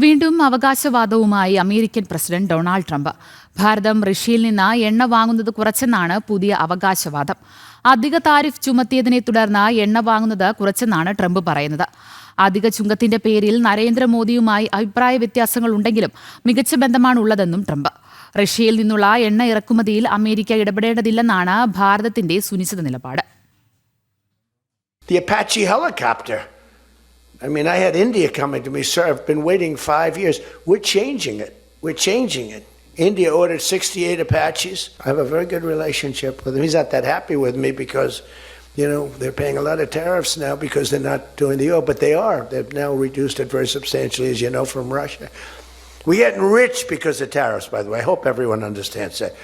വീണ്ടും അവകാശവാദവുമായി American president Donald Trump. ഭാരതം റഷ്യയിൽ നിന്ന് എണ്ണ വാങ്ങുന്നത് കുറച്ചെന്നാണ് പുതിയ അവകാശവാദം. അധിക താരിഫ് ചുമത്തിയതിനെ തുടർന്ന് എണ്ണ വാങ്ങുന്നത് കുറച്ചെന്നാണ് ട്രംപ് പറയുന്നത്. അധിക ചുങ്കത്തിന്റെ പേരിൽ നരേന്ദ്രമോദിയുമായി അഭിപ്രായ വ്യത്യാസങ്ങൾ ഉണ്ടെങ്കിലും മികച്ച ബന്ധമാണുള്ളതെന്നും ട്രംപ്. റഷ്യയിൽ നിന്നുള്ള എണ്ണ ഇറക്കുമതിയിൽ അമേരിക്ക ഇടപെടേണ്ടതില്ലെന്നാണ് ഭാരതത്തിന്റെ സുനിശ്ചിത നിലപാട്. The Apache helicopter. I mean, I had India coming to me, sir, I've been waiting 5 years. We're changing it. India ordered 68 Apaches. I have a very good relationship with him. He's not that happy with me because, they're paying a lot of tariffs now because they're not doing the oil, but they are. They've now reduced it very substantially, as you know, from Russia. We're getting rich because of tariffs, by the way. I hope everyone understands that.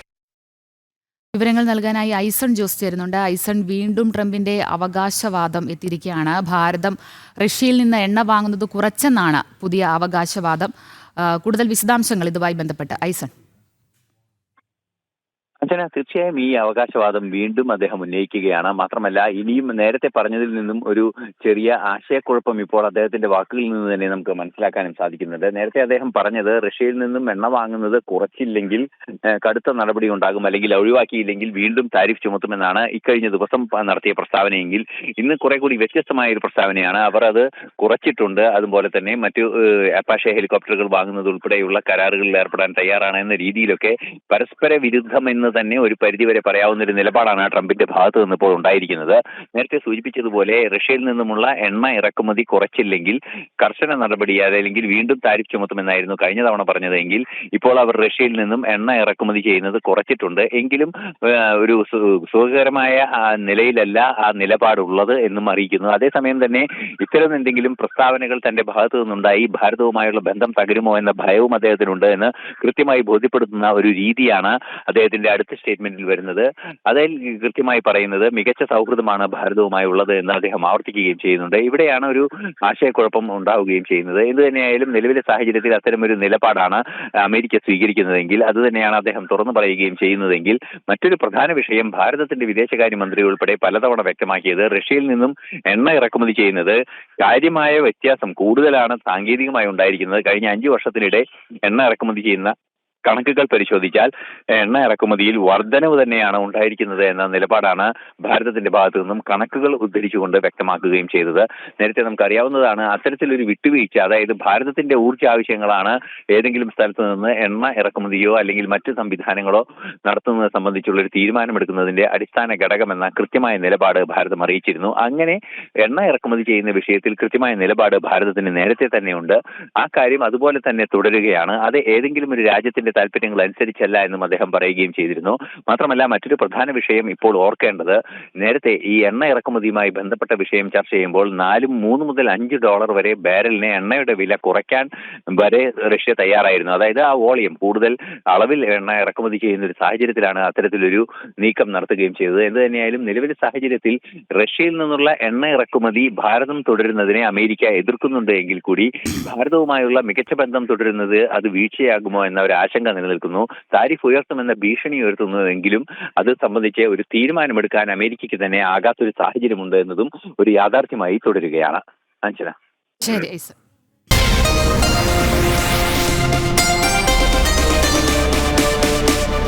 വിവരങ്ങൾ നൽകാനായി ഐസൺ ജോസ് ചേരുന്നുണ്ട്. ഐസൺ, വീണ്ടും ട്രംപിന്റെ അവകാശവാദം എത്തിയിരിക്കുകയാണ്. ഭാരതം റഷ്യയിൽ നിന്ന് എണ്ണ വാങ്ങുന്നത് കുറച്ചെന്നാണ് പുതിയ അവകാശവാദം. കൂടുതൽ വിശദാംശങ്ങൾ ഇതുമായി ബന്ധപ്പെട്ട് ഐസൺ. അച്ഛന, തീർച്ചയായും ഈ അവകാശവാദം വീണ്ടും അദ്ദേഹം ഉന്നയിക്കുകയാണ്. മാത്രമല്ല, ഇനിയും നേരത്തെ പറഞ്ഞതിൽ നിന്നും ഒരു ചെറിയ ആശയക്കുഴപ്പം ഇപ്പോൾ അദ്ദേഹത്തിന്റെ വാക്കുകളിൽ നിന്ന് തന്നെ നമുക്ക് മനസ്സിലാക്കാനും സാധിക്കുന്നുണ്ട്. നേരത്തെ അദ്ദേഹം പറഞ്ഞത് റഷ്യയിൽ നിന്നും എണ്ണ വാങ്ങുന്നത് കുറച്ചില്ലെങ്കിൽ കടുത്ത നടപടി ഉണ്ടാകും, അല്ലെങ്കിൽ ഒഴിവാക്കിയില്ലെങ്കിൽ വീണ്ടും താരിഫ് ചുമത്തുമെന്നാണ് ഇക്കഴിഞ്ഞ ദിവസം നടത്തിയ പ്രസ്താവനയെങ്കിൽ ഇന്ന് കുറെ കൂടി വ്യത്യസ്തമായ ഒരു പ്രസ്താവനയാണ്. അവർ അത് കുറച്ചിട്ടുണ്ട്. അതുപോലെ തന്നെ മറ്റു അപ്പാഷെ ഹെലികോപ്റ്ററുകൾ വാങ്ങുന്നത് ഉൾപ്പെടെയുള്ള കരാറുകളിൽ ഏർപ്പെടാൻ തയ്യാറാണ് എന്ന രീതിയിലൊക്കെ പരസ്പര വിരുദ്ധമെന്ന് തന്നെ ഒരു പരിധിവരെ പറയാവുന്ന ഒരു നിലപാടാണ് ട്രംപിന്റെ ഭാഗത്ത് നിന്ന് ഇപ്പോൾ ഉണ്ടായിരിക്കുന്നത്. നേരത്തെ സൂചിപ്പിച്ചതുപോലെ റഷ്യയിൽ നിന്നുമുള്ള എണ്ണ ഇറക്കുമതി കുറച്ചില്ലെങ്കിൽ കർശന നടപടി, അതല്ലെങ്കിൽ വീണ്ടും താരിഫ് ചുമത്തുമെന്നായിരുന്നു കഴിഞ്ഞ തവണ പറഞ്ഞതെങ്കിൽ ഇപ്പോൾ അവർ റഷ്യയിൽ നിന്നും എണ്ണ ഇറക്കുമതി ചെയ്യുന്നത് കുറച്ചിട്ടുണ്ട്. എങ്കിലും ഒരു സുഖകരമായ നിലയിലല്ല ആ നിലപാടുള്ളത് എന്നും അറിയിക്കുന്നു. അതേസമയം തന്നെ ഇത്തരം എന്തെങ്കിലും പ്രസ്താവനകൾ തന്റെ ഭാഗത്തു നിന്നുണ്ടായി ഭാരതവുമായുള്ള ബന്ധം തകരുമോ എന്ന ഭയവും അദ്ദേഹത്തിനുണ്ട് എന്ന് കൃത്യമായി ബോധ്യപ്പെടുത്തുന്ന ഒരു രീതിയാണ് അദ്ദേഹത്തിന്റെ അടുത്ത സ്റ്റേറ്റ്മെന്റിൽ വരുന്നത്. അതിൽ കൃത്യമായി പറയുന്നത് മികച്ച സൗഹൃദമാണ് ഭാരതവുമായി ഉള്ളത് എന്ന് അദ്ദേഹം ആവർത്തിക്കുകയും ചെയ്യുന്നുണ്ട്. ഇവിടെയാണ് ഒരു ആശയക്കുഴപ്പം ഉണ്ടാവുകയും ചെയ്യുന്നത്. എന്ത് തന്നെയായാലും നിലവിലെ സാഹചര്യത്തിൽ അത്തരമൊരു നിലപാടാണ് അമേരിക്ക സ്വീകരിക്കുന്നതെങ്കിൽ, അത് തന്നെയാണ് അദ്ദേഹം തുറന്നു പറയുകയും ചെയ്യുന്നതെങ്കിൽ, മറ്റൊരു പ്രധാന വിഷയം ഭാരതത്തിന്റെ വിദേശകാര്യമന്ത്രി ഉൾപ്പെടെ പലതവണ വ്യക്തമാക്കിയത് റഷ്യയിൽ നിന്നും എണ്ണ ഇറക്കുമതി ചെയ്യുന്നത് കാര്യമായ വ്യത്യാസം കൂടുതലാണ് സാങ്കേതികമായി ഉണ്ടായിരിക്കുന്നത്. കഴിഞ്ഞ 5 വർഷത്തിനിടെ എണ്ണ ഇറക്കുമതി ചെയ്യുന്ന കണക്കുകൾ പരിശോധിച്ചാൽ എണ്ണ ഇറക്കുമതിയിൽ വർധനവ് തന്നെയാണ് ഉണ്ടായിരിക്കുന്നത് എന്ന നിലപാടാണ് ഭാരതത്തിന്റെ ഭാഗത്തു നിന്നും കണക്കുകൾ ഉദ്ധരിച്ചുകൊണ്ട് വ്യക്തമാക്കുകയും ചെയ്തത്. നേരത്തെ നമുക്കറിയാവുന്നതാണ് അത്തരത്തിലൊരു വിട്ടുവീഴ്ച, അതായത് ഭാരതത്തിന്റെ ഊർജ്ജ ആവശ്യങ്ങളാണ് ഏതെങ്കിലും സ്ഥലത്ത് നിന്ന് എണ്ണ ഇറക്കുമതിയോ അല്ലെങ്കിൽ മറ്റു സംവിധാനങ്ങളോ നടത്തുന്നത് സംബന്ധിച്ചുള്ള ഒരു തീരുമാനമെടുക്കുന്നതിന്റെ അടിസ്ഥാന ഘടകമെന്ന കൃത്യമായ നിലപാട് ഭാരതം അറിയിച്ചിരുന്നു. അങ്ങനെ എണ്ണ ഇറക്കുമതി ചെയ്യുന്ന വിഷയത്തിൽ കൃത്യമായ നിലപാട് ഭാരതത്തിന് നേരത്തെ തന്നെയുണ്ട്. ആ കാര്യം അതുപോലെ തന്നെ തുടരുകയാണ്. അത് ഏതെങ്കിലും ഒരു രാജ്യത്തിന്റെ താല്പര്യങ്ങൾ അനുസരിച്ചല്ല എന്നും അദ്ദേഹം പറയുകയും ചെയ്തിരുന്നു. മാത്രമല്ല, മറ്റൊരു പ്രധാന വിഷയം ഇപ്പോൾ ഓർക്കേണ്ടത്, നേരത്തെ ഈ എണ്ണ ഇറക്കുമതിയുമായി ബന്ധപ്പെട്ട വിഷയം ചർച്ച ചെയ്യുമ്പോൾ $3 മുതൽ $5 വരെ ബാരലിന് എണ്ണയുടെ വില കുറയ്ക്കാൻ വരെ റഷ്യ തയ്യാറായിരുന്നു. അതായത് ആ വോളിയം കൂടുതൽ അളവിൽ എണ്ണ ഇറക്കുമതി ചെയ്യുന്ന ഒരു സാഹചര്യത്തിലാണ് അത്തരത്തിലൊരു നീക്കം നടത്തുകയും ചെയ്തത്. എന്ത് തന്നെയായാലും നിലവിലെ സാഹചര്യത്തിൽ റഷ്യയിൽ നിന്നുള്ള എണ്ണ ഇറക്കുമതി ഭാരതം തുടരുന്നതിനെ അമേരിക്ക എതിർക്കുന്നുണ്ട് എങ്കിൽ കൂടി ഭാരതവുമായുള്ള മികച്ച ബന്ധം തുടരുന്നത് അത് വീഴ്ചയാകുമോ എന്ന ഒരു ആശങ്ക നിലനിൽക്കുന്നു. താരിഫ് ഉയർത്തുമെന്ന ഭീഷണി ഉയർത്തുന്നുവെങ്കിലും അത് സംബന്ധിച്ച് ഒരു തീരുമാനമെടുക്കാൻ അമേരിക്കയ്ക്ക് തന്നെ ആകാത്തൊരു സാഹചര്യമുണ്ട് എന്നതും ഒരു യാഥാർത്ഥ്യമായി തുടരുകയാണ്. അഞ്ജന. ശരി.